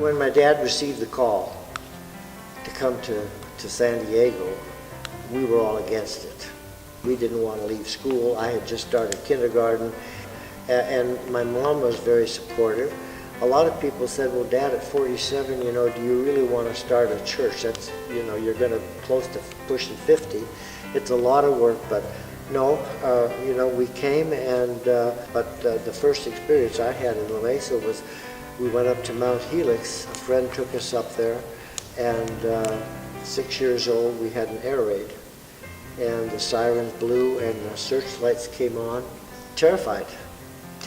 When my dad received the call to come to San Diego, we were all against it. We didn't want to leave school. I had just started kindergarten, and my mom was very supportive. A lot of people said, well, Dad, at 47, do you really want to start a church? That's, you're going to close to pushing 50. It's a lot of work, but no, we came, and but the first experience I had in La Mesa was we went up to Mount Helix. A friend took us up there, and 6 years old, we had an air raid, and the sirens blew and the searchlights came on. Terrified.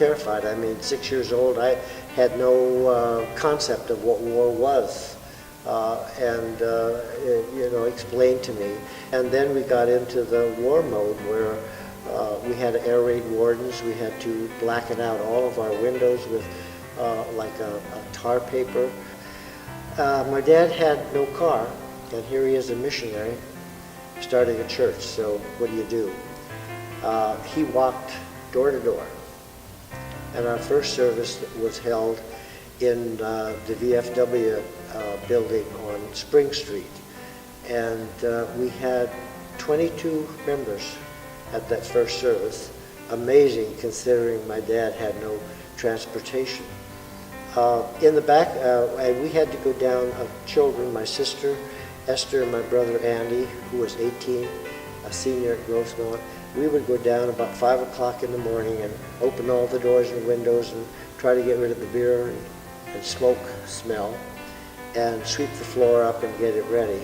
I mean, 6 years old, I had no concept of what war was, and explained to me. And then we got into the war mode where we had air raid wardens. We had to blacken out all of our windows with like a tar paper. My dad had no car, and here he is, a missionary, starting a church. So what do? He walked door to door. And our first service was held in the VFW building on Spring Street. And we had 22 members at that first service. Amazing, considering my dad had no transportation. In the back, and we had to go down, children, my sister Esther and my brother Andy, who was 18, a senior at Grossmont. We would go down about 5 o'clock in the morning and open all the doors and windows and try to get rid of the beer and smoke smell and sweep the floor up and get it ready.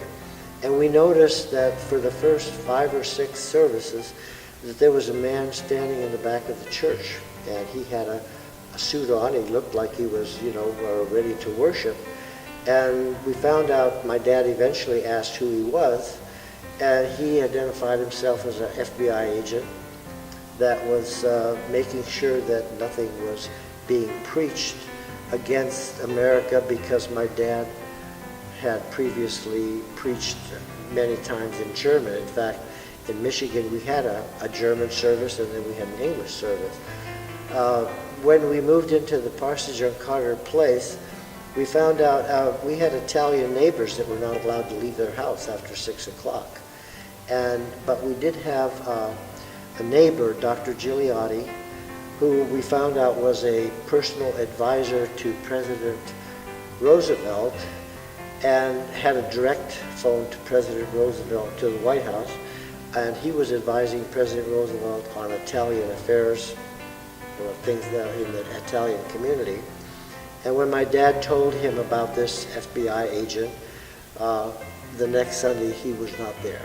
And we noticed that for the first 5 or 6 services that there was a man standing in the back of the church, and he had a suit on. He looked like he was, ready to worship. And we found out, my dad eventually asked who he was, and he identified himself as an FBI agent that was making sure that nothing was being preached against America, because my dad had previously preached many times in German. In fact, in Michigan we had a German service, and then we had an English service. When we moved into the Parsonage on Carter Place, we found out we had Italian neighbors that were not allowed to leave their house after 6 o'clock. But we did have a neighbor, Dr. Gigliotti, who we found out was a personal advisor to President Roosevelt and had a direct phone to President Roosevelt to the White House. And he was advising President Roosevelt on Italian affairs, things that in the Italian community. And when my dad told him about this FBI agent, the next Sunday he was not there.